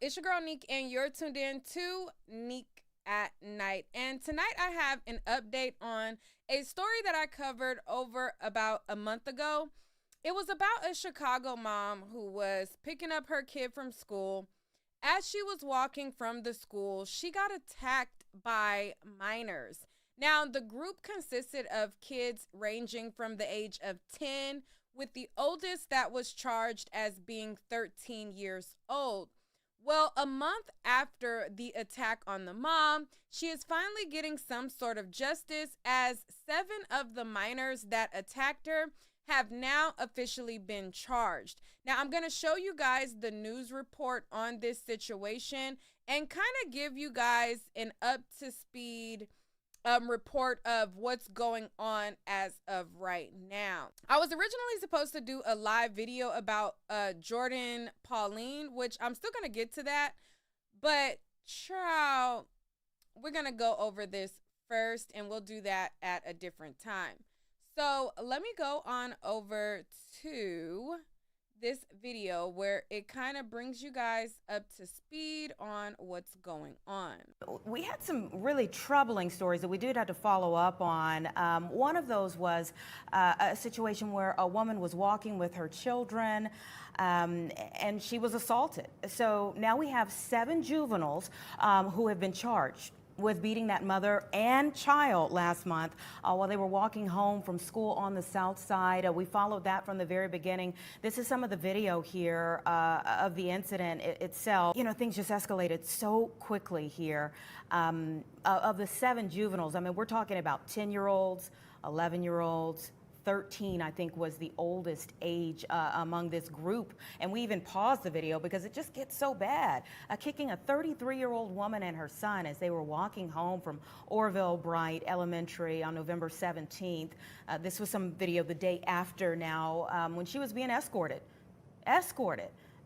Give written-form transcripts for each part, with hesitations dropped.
It's your girl Neek, and you're tuned in to Neek at Night. And tonight I have an update on a story that I covered over about a month ago. It was about a Chicago mom who was picking up her kid from school. As she was walking from the school, she got attacked by minors. Now, the group consisted of kids ranging from the age of 10, with the oldest that was charged as being 13 years old. Well, a month after the attack on the mom, she is finally getting some sort of justice, as 7 of the minors that attacked her have now officially been charged. Now, I'm going to show you guys the news report on this situation and kind of give you guys an up-to-speed report of what's going on as of right now. I was originally supposed to do a live video about Jordan Pauline, which I'm still going to get to that, but child, we're going to go over this first, and we'll do that at a different time. So let me go on over to this video where it kind of brings you guys up to speed on what's going on. We had some really troubling stories that we did have to follow up on. One of those was a situation where a woman was walking with her children and she was assaulted. So now we have 7 juveniles who have been charged with beating that mother and child last month while they were walking home from school on the south side. We followed that from the very beginning. This is some of the video here of the incident itself. You know, things just escalated so quickly here. Of the 7 juveniles, I mean, we're talking about 10-year-olds, 11-year-olds, 13, I think, was the oldest age among this group. And we even paused the video because it just gets so bad. Kicking a 33-year-old woman and her son as they were walking home from Orville Bright Elementary on November 17th. This was some video the day after now when she was being escorted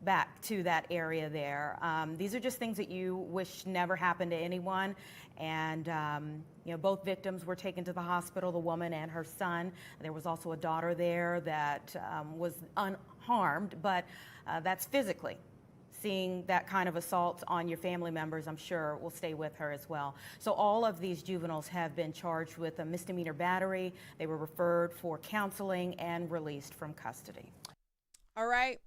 back to that area there. These are just things that you wish never happened to anyone. And you know, both victims were taken to the hospital, the woman and her son. There was also a daughter there that was unharmed, but that's physically. Seeing that kind of assault on your family members, I'm sure, will stay with her as well. So all of these juveniles have been charged with a misdemeanor battery. They were referred for counseling and released from custody. All right.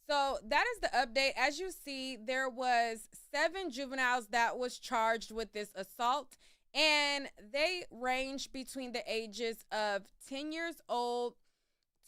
So that is the update. As you see, there was 7 juveniles that was charged with this assault, and they range between the ages of 10 years old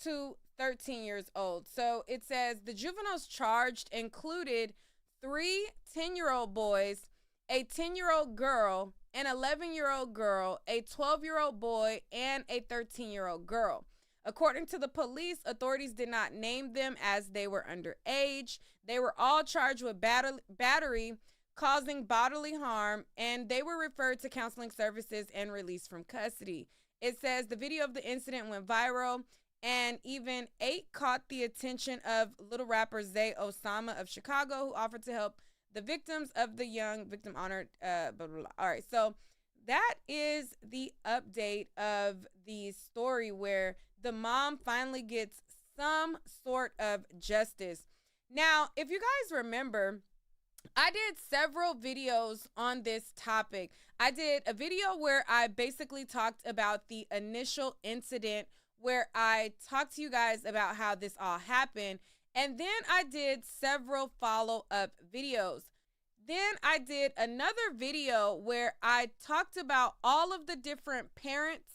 to 13 years old. So it says the juveniles charged included 3 10-year-old boys, a 10-year-old girl, an 11-year-old girl, a 12-year-old boy, and a 13-year-old girl. According to the police, authorities did not name them as they were underage. They were all charged with battery causing bodily harm, and they were referred to counseling services and released from custody. It says the video of the incident went viral, and even 8 caught the attention of little rapper Zay Osama of Chicago, who offered to help the victims of the young victim honored. Blah, blah, blah. All right, so that is the update of the story where the mom finally gets some sort of justice. Now, if you guys remember, I did several videos on this topic. I did a video where I basically talked about the initial incident, where I talked to you guys about how this all happened. And then I did several follow-up videos. Then I did another video where I talked about all of the different parents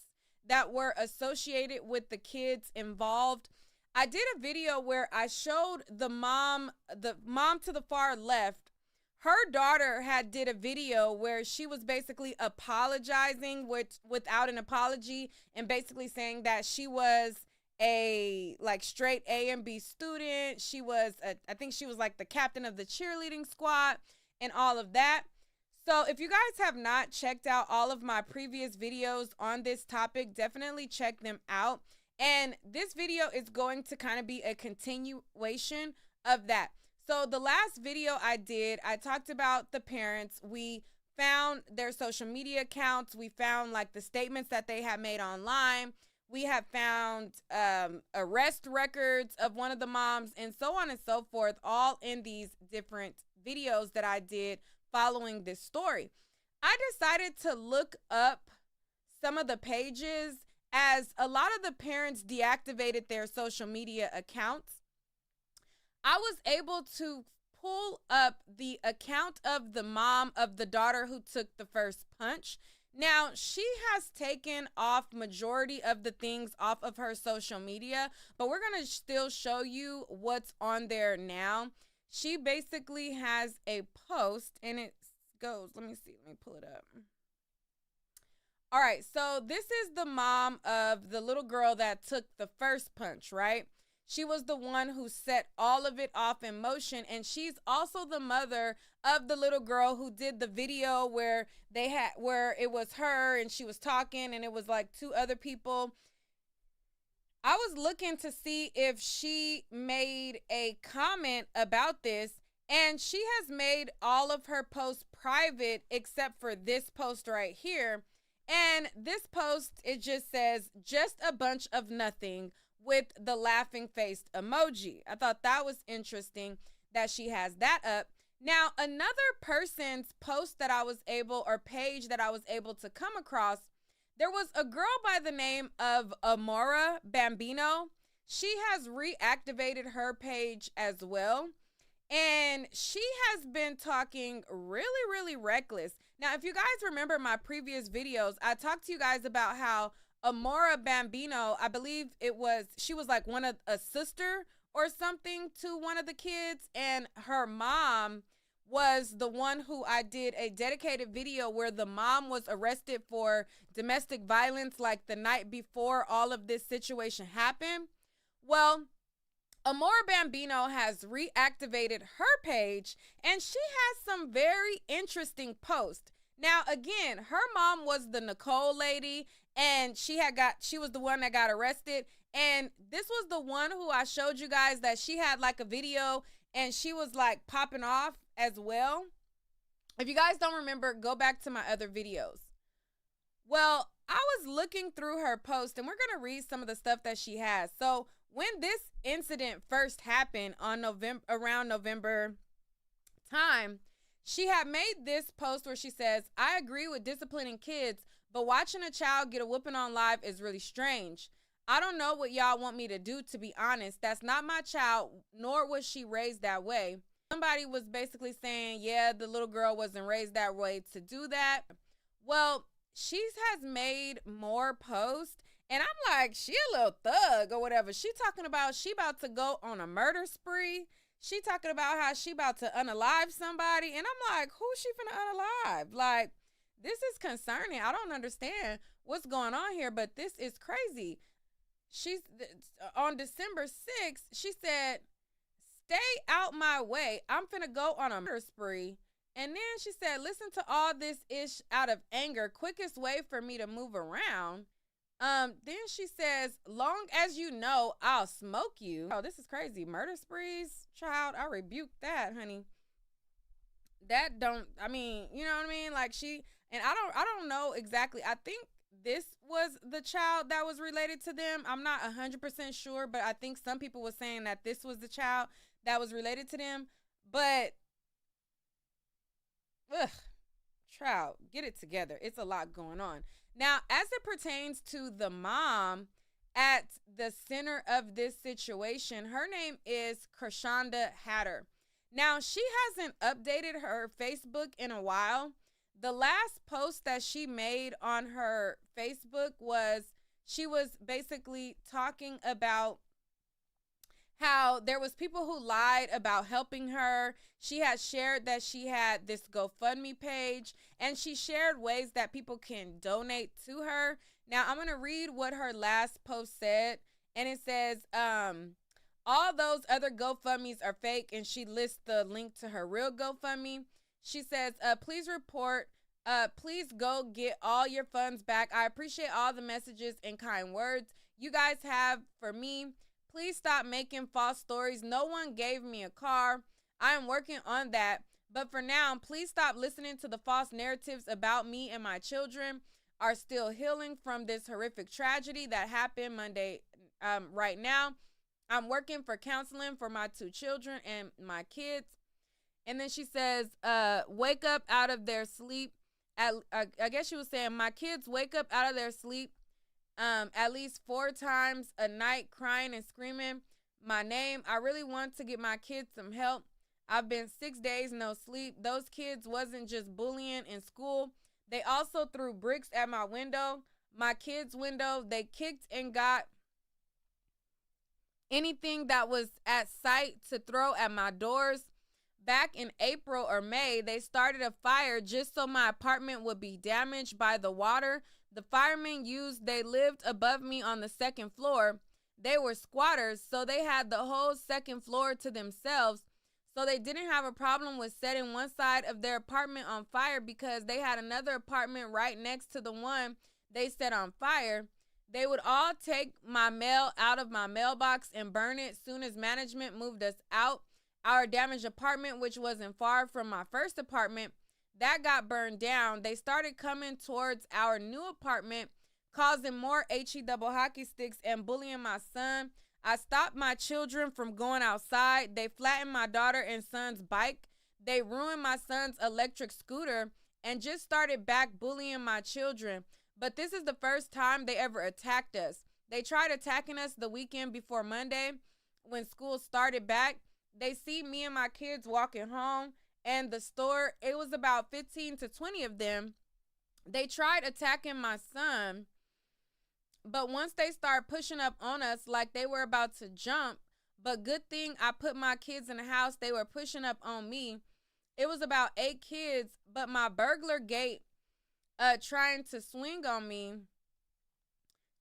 that were associated with the kids involved. I did a video where I showed the mom to the far left. Her daughter did a video where she was basically apologizing without an apology, and basically saying that she was a straight A and B student. She was I think she was like the captain of the cheerleading squad and all of that. So if you guys have not checked out all of my previous videos on this topic, definitely check them out. And this video is going to kind of be a continuation of that. So the last video I did, I talked about the parents. We found their social media accounts. We found like the statements that they had made online. We have found arrest records of one of the moms, and so on and so forth, all in these different videos that I did following this story. I decided to look up some of the pages, as a lot of the parents deactivated their social media accounts. I was able to pull up the account of the mom of the daughter who took the first punch. Now, she has taken off majority of the things off of her social media, but we're going to still show you what's on there now. She basically has a post, and it goes, let me pull it up. All right, so this is the mom of the little girl that took the first punch, right? She was the one who set all of it off in motion, and she's also the mother of the little girl who did the video where it was her and she was talking and it was like two other people. I was looking to see if she made a comment about this, and she has made all of her posts private except for this post right here. And this post, it just says, "Just a bunch of nothing," with the laughing faced emoji. I thought that was interesting that she has that up. Now, another person's post that I was able, or page that I was able to come across, there was a girl by the name of Amora Bambino. She has reactivated her page as well. And she has been talking really, really reckless. Now, if you guys remember my previous videos, I talked to you guys about how Amora Bambino, I believe she was like a sister or something to one of the kids, and her mom was the one who I did a dedicated video where the mom was arrested for domestic violence like the night before all of this situation happened. Well, Amora Bambino has reactivated her page, and she has some very interesting posts. Now, again, her mom was the Nicole lady, and she was the one that got arrested. And this was the one who I showed you guys that she had like a video and she was like popping off as well. If you guys don't remember, go back to my other videos. Well, I was looking through her post, and we're going to read some of the stuff that she has. So when this incident first happened on around November time, she had made this post where she says, "I agree with disciplining kids, but watching a child get a whooping on live is really strange. I don't know what y'all want me to do, to be honest. That's not my child, nor was she raised that way." Somebody was basically saying, yeah, the little girl wasn't raised that way to do that. Well, she has made more posts, and I'm like, she a little thug or whatever. She talking about she about to go on a murder spree. She talking about how she about to unalive somebody, and I'm like, who's she finna unalive? Like, this is concerning. I don't understand what's going on here, but this is crazy. She's on December 6th, she said, "Stay out my way. I'm finna go on a murder spree." And then she said, "Listen to all this ish out of anger. Quickest way for me to move around." Then she says, "Long as you know, I'll smoke you." Oh, this is crazy. Murder sprees, child. I rebuke that, honey. That don't, I mean, you know what I mean? Like and I don't know exactly. I think this was the child that was related to them. I'm not 100% sure, but I think some people were saying that this was the child that was related to them. But, child, get it together. It's a lot going on. Now, as it pertains to the mom at the center of this situation, her name is Krishanda Hatter. Now, she hasn't updated her Facebook in a while. The last post that she made on her Facebook she was basically talking about how there was people who lied about helping her. She had shared that she had this GoFundMe page, and she shared ways that people can donate to her. Now, I'm going to read what her last post said, and it says, all those other GoFundMes are fake, and she lists the link to her real GoFundMe. She says, please go get all your funds back. I appreciate all the messages and kind words you guys have for me. Please stop making false stories. No one gave me a car. I am working on that. But for now, please stop listening to the false narratives about me, and my children are still healing from this horrific tragedy that happened Monday. Right now, I'm working for counseling for my 2 children and my kids. And then she says, wake up out of their sleep. I guess she was saying, my kids wake up out of their sleep at least 4 times a night, crying and screaming my name. I really want to get my kids some help. I've been 6 days no sleep. Those kids wasn't just bullying in school. They also threw bricks at my window, my kids' window. They kicked and got anything that was at sight to throw at my doors. Back in April or May, they started a fire just so my apartment would be damaged by the water. The firemen they lived above me on the 2nd floor. They were squatters, so they had the whole 2nd floor to themselves. So they didn't have a problem with setting one side of their apartment on fire because they had another apartment right next to the one they set on fire. They would all take my mail out of my mailbox and burn it soon as management moved us out. Our damaged apartment, which wasn't far from my first apartment, that got burned down. They started coming towards our new apartment, causing more HE double hockey sticks and bullying my son. I stopped my children from going outside. They flattened my daughter and son's bike. They ruined my son's electric scooter and just started back bullying my children. But this is the first time they ever attacked us. They tried attacking us the weekend before Monday when school started back. They see me and my kids walking home and the store. It was about 15 to 20 of them. They tried attacking my son, but once they start pushing up on us like they were about to jump, but good thing I put my kids in the house, they were pushing up on me. It was about 8 kids, but my burglar gate trying to swing on me.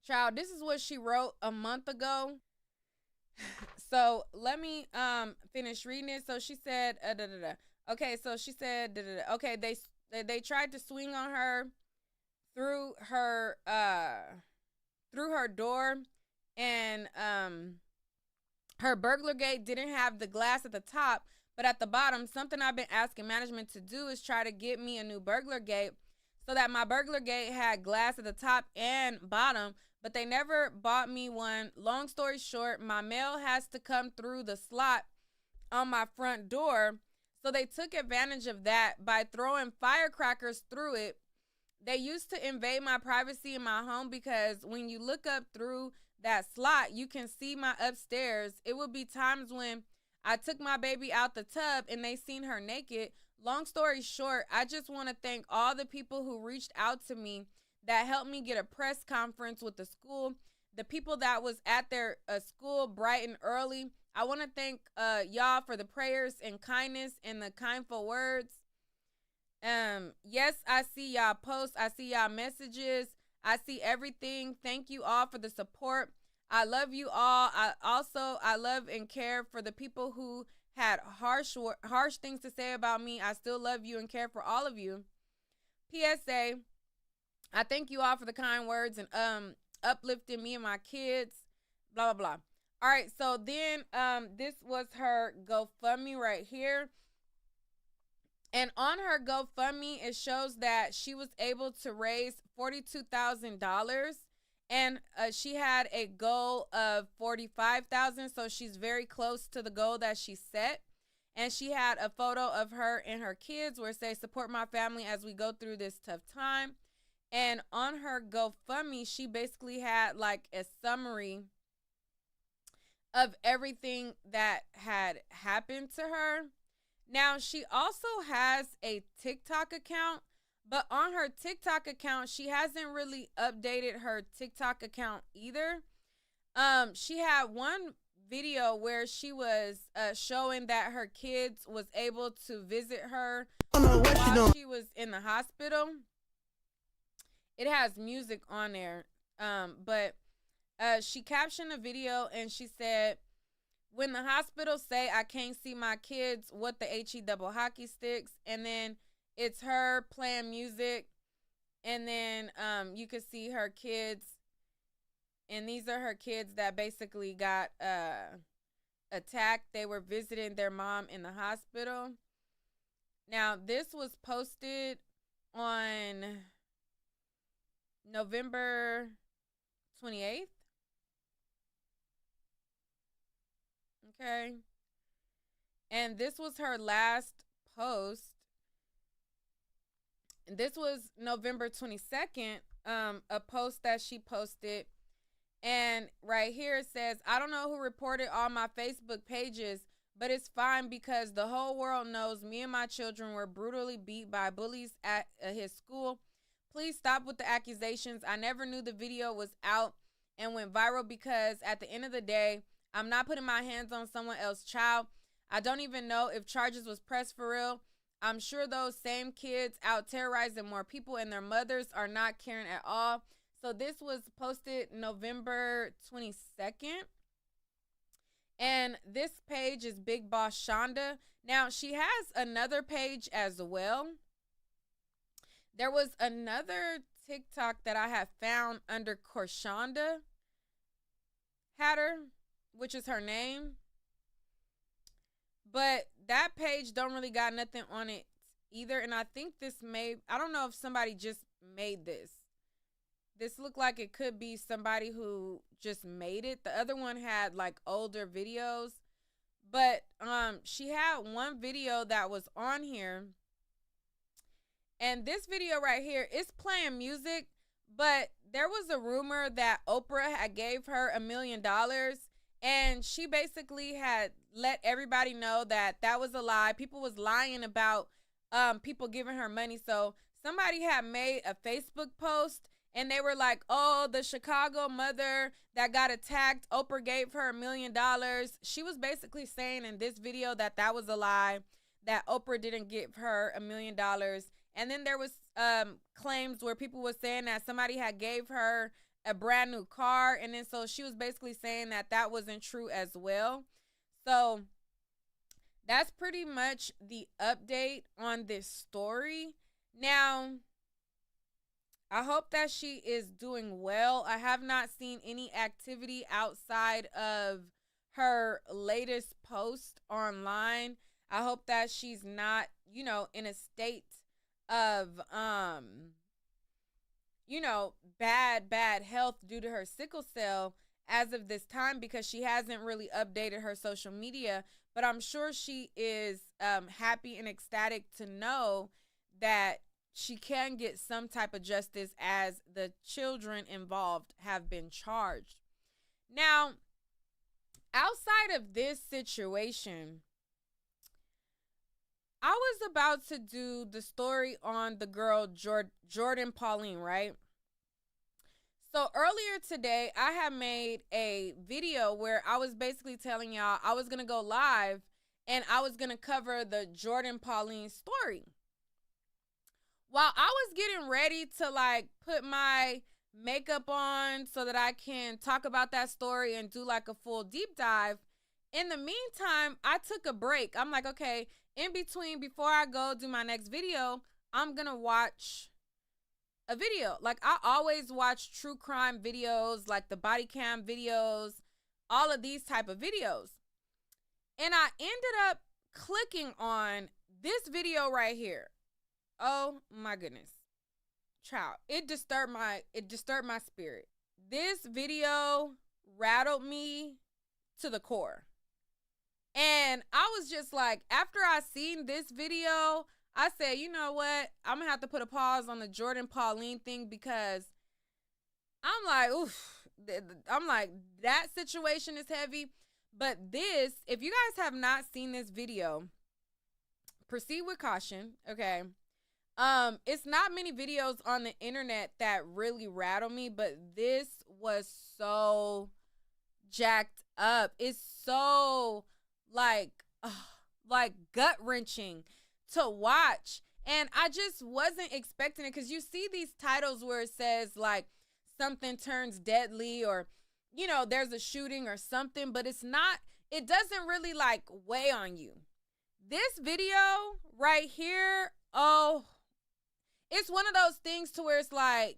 Child, this is what she wrote a month ago. So let me finish reading it. So she said, okay, so she said, okay, they tried to swing on her through her door, and her burglar gate didn't have the glass at the top, but at the bottom. Something I've been asking management to do is try to get me a new burglar gate so that my burglar gate had glass at the top and bottom, but they never bought me one. Long story short, my mail has to come through the slot on my front door. So they took advantage of that by throwing firecrackers through it. They used to invade my privacy in my home because when you look up through that slot, you can see my upstairs. It would be times when I took my baby out the tub and they seen her naked. Long story short, I just want to thank all the people who reached out to me that helped me get a press conference with the school, the people that was at their school bright and early. I want to thank y'all for the prayers and kindness and the kindful words. Yes, I see y'all posts. I see y'all messages. I see everything. Thank you all for the support. I love you all. I love and care for the people who had harsh things to say about me. I still love you and care for all of you. PSA, I thank you all for the kind words and uplifting me and my kids, blah, blah, blah. All right, so then this was her GoFundMe right here. And on her GoFundMe, it shows that she was able to raise $42,000. And she had a goal of $45,000, so she's very close to the goal that she set. And she had a photo of her and her kids where it says, support my family as we go through this tough time. And on her GoFundMe, she basically had like a summary of everything that had happened to her. Now, she also has a TikTok account. But on her TikTok account, she hasn't really updated her TikTok account either. She had one video where she was showing that her kids was able to visit her while she was in the hospital. It has music on there. But she captioned the video and she said, when the hospital say I can't see my kids, what the HE double hockey sticks, and then it's her playing music, and then you could see her kids, and these are her kids that basically got attacked. They were visiting their mom in the hospital. Now, this was posted on November 28th. Okay. And this was her last post. And this was November 22nd, a post that she posted. And right here it says, I don't know who reported all my Facebook pages, but it's fine because the whole world knows me and my children were brutally beat by bullies at his school. Please stop with the accusations. I never knew the video was out and went viral because at the end of the day, I'm not putting my hands on someone else's child. I don't even know if charges was pressed for real. I'm sure those same kids out terrorizing more people and their mothers are not caring at all. So this was posted November 22nd. And this page is Big Boss Shonda. Now, she has another page as well. There was another TikTok that I have found under Korshonda Hatter, which is her name. But that page don't really got nothing on it either. And I think I don't know if somebody just made this. This looked like it could be somebody who just made it. The other one had like older videos. But she had one video that was on here. And this video right here is playing music. But there was a rumor that Oprah had gave her $1 million. And she basically had let everybody know that that was a lie. People was lying about people giving her money. So somebody had made a Facebook post and they were like, oh, the Chicago mother that got attacked, Oprah gave her $1 million. She was basically saying in this video that that was a lie, that Oprah didn't give her $1 million. And then there was claims where people were saying that somebody had gave her a brand new car. And then so she was basically saying that that wasn't true as well. So that's pretty much the update on this story. Now, I hope that she is doing well. I have not seen any activity outside of her latest post online. I hope that she's not, in a state of, bad health due to her sickle cell as of this time, because she hasn't really updated her social media. But I'm sure she is happy and ecstatic to know that she can get some type of justice as the children involved have been charged. Now, outside of this situation, I was about to do the story on the girl Jordan Pauline, right? So earlier today, I had made a video where I was basically telling y'all I was going to go live and I was going to cover the Jordan Pauline story. While I was getting ready to put my makeup on so that I can talk about that story and do a full deep dive, in the meantime, I took a break. I'm like, okay, in between, before I go do my next video, I'm going to watch a video. I always watch true crime videos, like the body cam videos, all of these type of videos. And I ended up clicking on this video right here. Oh my goodness. Child, it disturbed my spirit. This video rattled me to the core. And I was just like, after I seen this video, I said, you know what? I'm going to have to put a pause on the Jordan Pauline thing, because I'm like, oof. I'm like, that situation is heavy. But this, if you guys have not seen this video, proceed with caution, okay? It's not many videos on the internet that really rattle me, but this was so jacked up. It's so gut-wrenching to watch. And I just wasn't expecting it, because you see these titles where it says something turns deadly, or there's a shooting or something, but it doesn't really weigh on you. This video right here, oh, it's one of those things to where it's why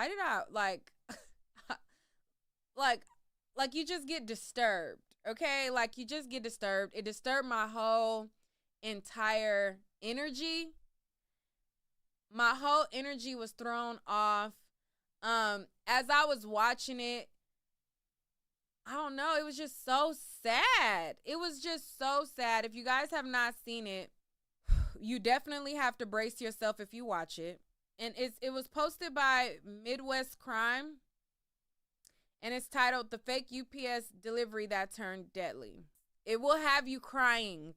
did I you just get disturbed, okay? You just get disturbed. It disturbed my whole entire energy. My whole energy was thrown off. As I was watching it, I don't know. It was just so sad. It was just so sad. If you guys have not seen it, you definitely have to brace yourself if you watch it. And it was posted by Midwest Crime, and it's titled "The Fake UPS Delivery That Turned Deadly." It will have you crying.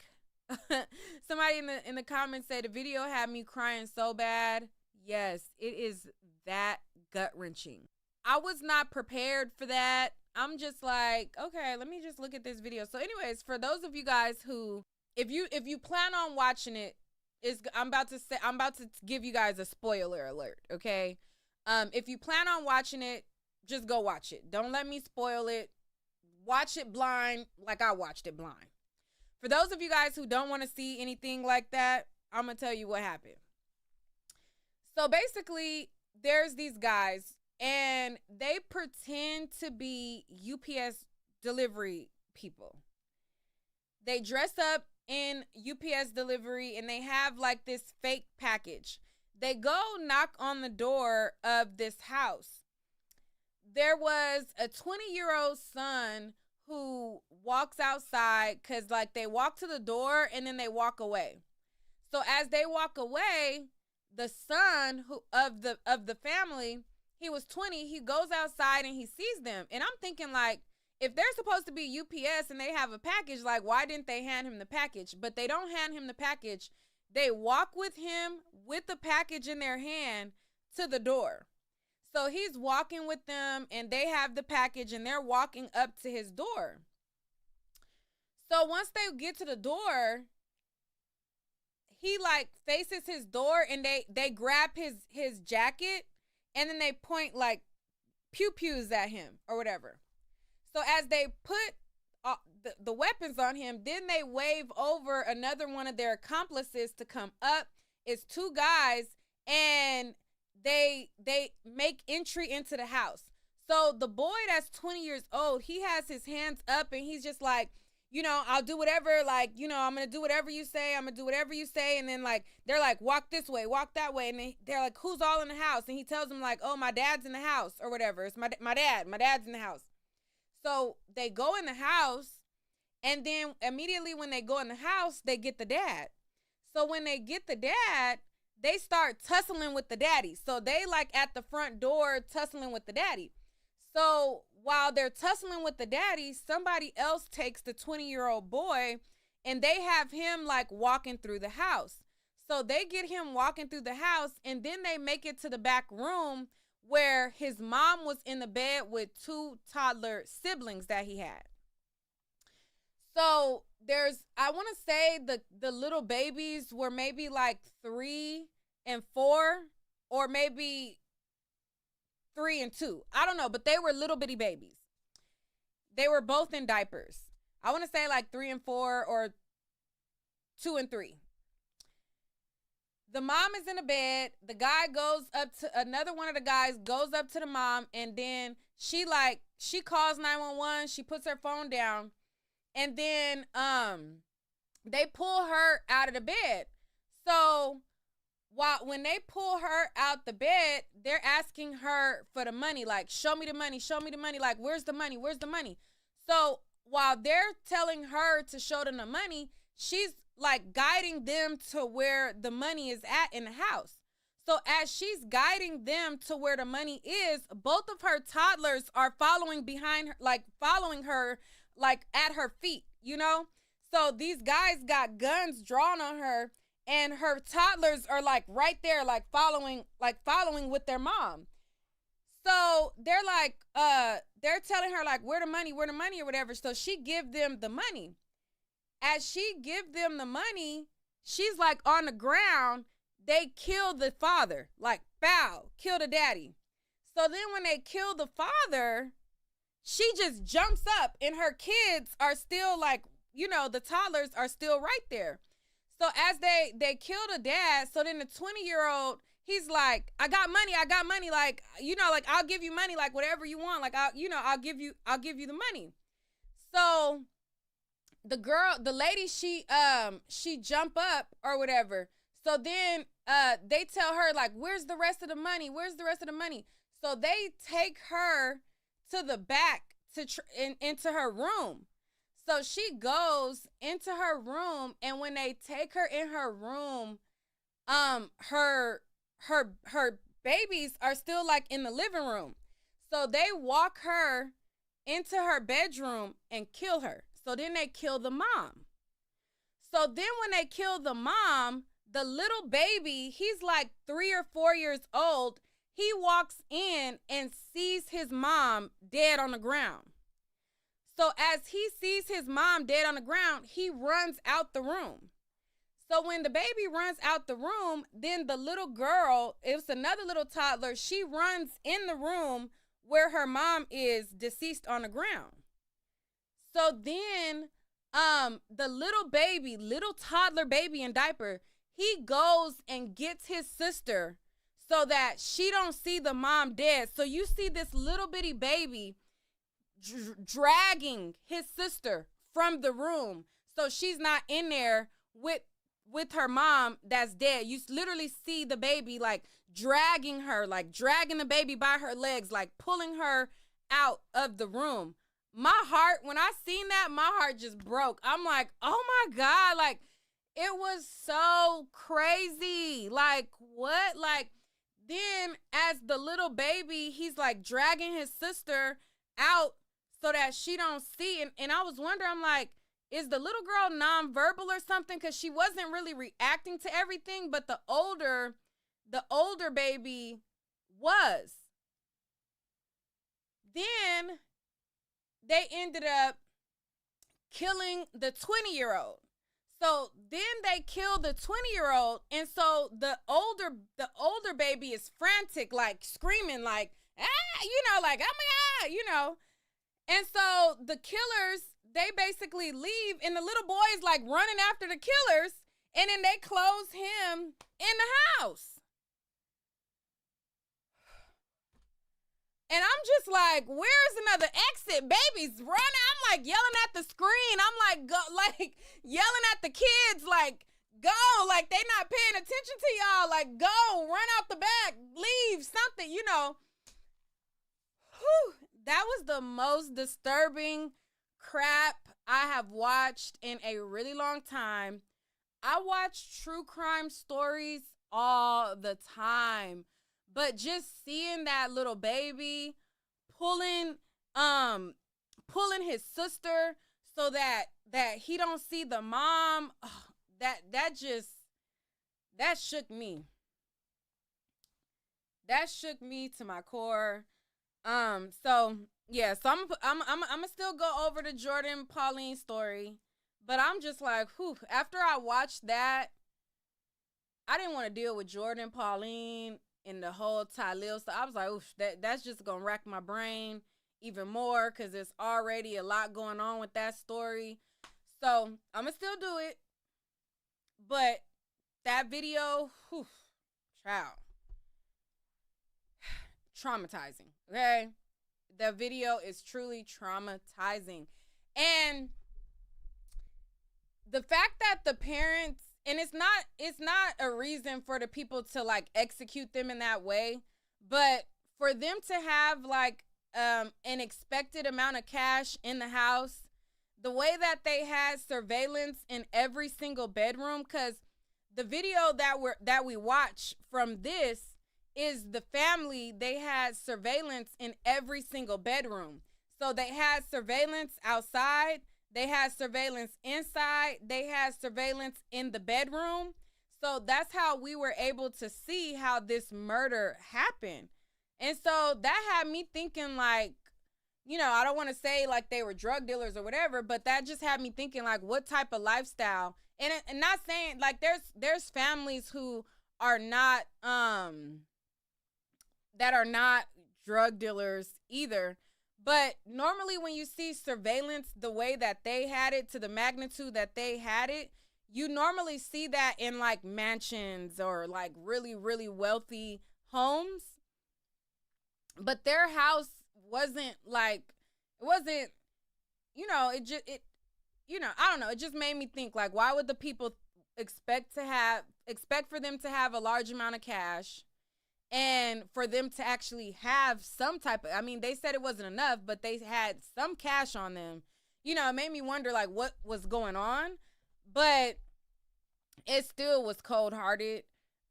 Somebody in the comments said the video had me crying so bad. Yes, it is that gut-wrenching. I was not prepared for that. I'm just like, okay, let me just look at this video. So anyways, for those of you guys who, if you plan on watching it, I'm about to give you guys a spoiler alert, okay? If you plan on watching it, just go watch it. Don't let me spoil it. Watch it blind like I watched it blind. For those of you guys who don't want to see anything like that, I'm going to tell you what happened. So basically, there's these guys, and they pretend to be UPS delivery people. They dress up in UPS delivery, and they have like this fake package. They go knock on the door of this house. There was a 20-year-old son who walks outside because like they walk to the door and then they walk away. So as they walk away, the son of the family, he was 20, he goes outside and he sees them. And I'm thinking, like, if they're supposed to be UPS and they have a package, like, why didn't they hand him the package? But they don't hand him the package. They walk with him with the package in their hand to the door. So he's walking with them and they have the package and they're walking up to his door. So once they get to the door, he like faces his door and they grab his jacket and then they point like pew-pews at him or whatever. So as they put the weapons on him, then they wave over another one of their accomplices to come up. It's two guys, and they make entry into the house. So the boy that's 20 years old, he has his hands up and he's just like, you know, I'll do whatever, like, you know, I'm going to do whatever you say. I'm going to do whatever you say. And then like, they're like, walk this way, walk that way. And they're like, who's all in the house? And he tells them like, oh, my dad's in the house or whatever. It's my dad's in the house. So they go in the house, and then immediately when they go in the house, they get the dad. So when they get the dad, they start tussling with the daddy. So they like at the front door tussling with the daddy. So while they're tussling with the daddy, somebody else takes the 20-year-old boy and they have him like walking through the house. So they get him walking through the house, and then they make it to the back room where his mom was in the bed with two toddler siblings that he had. So I want to say the little babies were maybe like 3 and 4, or maybe 3 and 2. I don't know, but they were little bitty babies. They were both in diapers. I want to say like 3 and 4 or 2 and 3. The mom is in the bed. The guy goes up to another one of the guys, goes up to the mom, and then she calls 911. She puts her phone down, and then they pull her out of the bed. So when they pull her out the bed, they're asking her for the money, like, show me the money, like, where's the money, where's the money? So while they're telling her to show them the money, she's like guiding them to where the money is at in the house. So as she's guiding them to where the money is, both of her toddlers are following behind her, like following her, like at her feet, you know? So these guys got guns drawn on her, and her toddlers are like right there, like following with their mom. So they're like, they're telling her like, where the money or whatever. So she give them the money. As she give them the money, she's like on the ground. They kill the father, like, bow, kill the daddy. So then when they kill the father, she just jumps up, and her kids are still like, you know, the toddlers are still right there. So as they kill the dad, so then the 20-year-old, he's like, I got money, like, you know, like, I'll give you money, like, whatever you want, like, I'll give you the money. So the lady, she jump up or whatever. So then they tell her like, where's the rest of the money? So they take her to the back into her room. So she goes into her room, and when they take her in her room, her babies are still like in the living room. So they walk her into her bedroom and kill her. So then they kill the mom. So then when they kill the mom, the little baby, he's like 3 or 4 years old. He walks in and sees his mom dead on the ground. So as he sees his mom dead on the ground, he runs out the room. So when the baby runs out the room, then the little girl, it's another little toddler, she runs in the room where her mom is deceased on the ground. So then the little toddler baby in diaper, he goes and gets his sister so that she don't see the mom dead. So you see this little bitty baby dragging his sister from the room so she's not in there with her mom that's dead. You literally see the baby like dragging her, like dragging the baby by her legs, like pulling her out of the room. My heart, when I seen that, my heart just broke. I'm like, oh my God, like it was so crazy. Like what? Like then as the little baby, he's like dragging his sister out so that she don't see. And I was wondering, I'm like, is the little girl nonverbal or something? Because she wasn't really reacting to everything, but the older baby was. Then they ended up killing the 20-year-old. So then they killed the 20-year-old, and so the older baby is frantic, like screaming, like like oh my God, And so the killers, they basically leave, and the little boy is like running after the killers, and then they close him in the house. And I'm just like, where's another exit? Baby's running. I'm like yelling at the screen. I'm like, go, like yelling at the kids, like, go, like they not paying attention to y'all. Like, go, run out the back, leave, something, Whew, that was the most disturbing crap I have watched in a really long time. I watch true crime stories all the time. But just seeing that little baby pulling his sister so that he don't see the mom, that shook me. That shook me to my core. So I'm gonna still go over the Jordan Pauline story, but I'm just like, whew, after I watched that, I didn't want to deal with Jordan Pauline and the whole Tylil. So I was like, oof, that's just gonna rack my brain even more because there's already a lot going on with that story. So I'm gonna still do it, but that video, whew, child, traumatizing. Okay, the video is truly traumatizing, and the fact that the parents. And it's not a reason for the people to like execute them in that way, but for them to have like an expected amount of cash in the house, the way that they had surveillance in every single bedroom, because the video that we watch from this is the family, they had surveillance in every single bedroom. So they had surveillance outside. They had surveillance inside. They had surveillance in the bedroom. So that's how we were able to see how this murder happened. And so that had me thinking like, I don't want to say like they were drug dealers or whatever, but that just had me thinking like what type of lifestyle. And not saying like there's families who are not that are not drug dealers either. But normally when you see surveillance the way that they had it, to the magnitude that they had it, you normally see that in like mansions or like really, really wealthy homes. But their house wasn't like, it wasn't, I don't know. It just made me think like, why would the people expect for them to have a large amount of cash And for them to actually have some type of, I mean, they said it wasn't enough, but they had some cash on them. You know, it made me wonder like what was going on, but it still was cold hearted.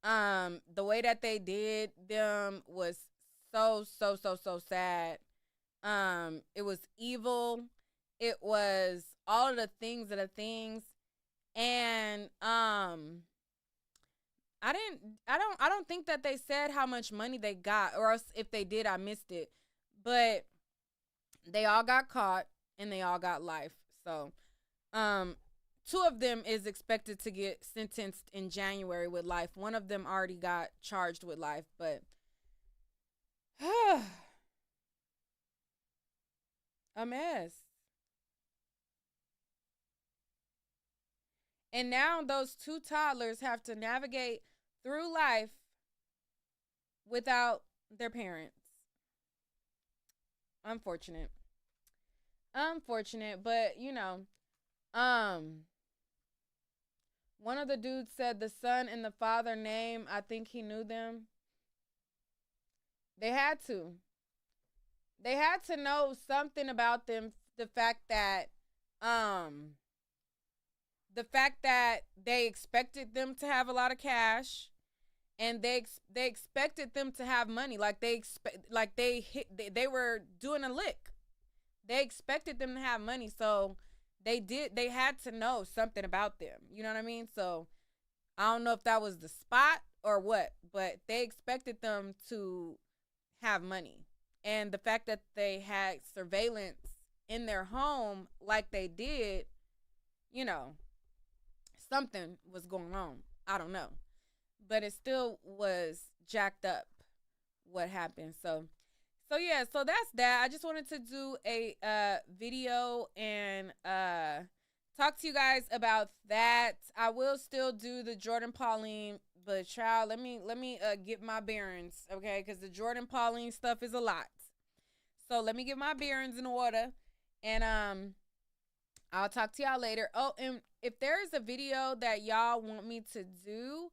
The way that they did them was so sad. It was evil. It was all of the things of the things. And I don't think that they said how much money they got, or else if they did, I missed it. But they all got caught and they all got life. So, two of them is expected to get sentenced in January with life. One of them already got charged with life, but a mess. And now those two toddlers have to navigate through life without their parents. Unfortunate. Unfortunate, but you know, one of the dudes said the son and the father name, I think he knew them. They had to. They had to know something about them. Um the fact that they expected them to have a lot of cash, and they expected them to have money, like they were doing a lick. They expected them to have money, so they had to know something about them. You know what I mean? So I don't know if that was the spot or what, but they expected them to have money. And the fact that they had surveillance in their home like they did, you know, something was going on. I don't know. But it still was jacked up what happened. So yeah, so that's that. I just wanted to do a video and talk to you guys about that. I will still do the Jordan Pauline, but child, let me get my bearings, okay? Because the Jordan Pauline stuff is a lot. So let me get my bearings in order, and I'll talk to y'all later. Oh, and if there is a video that y'all want me to do,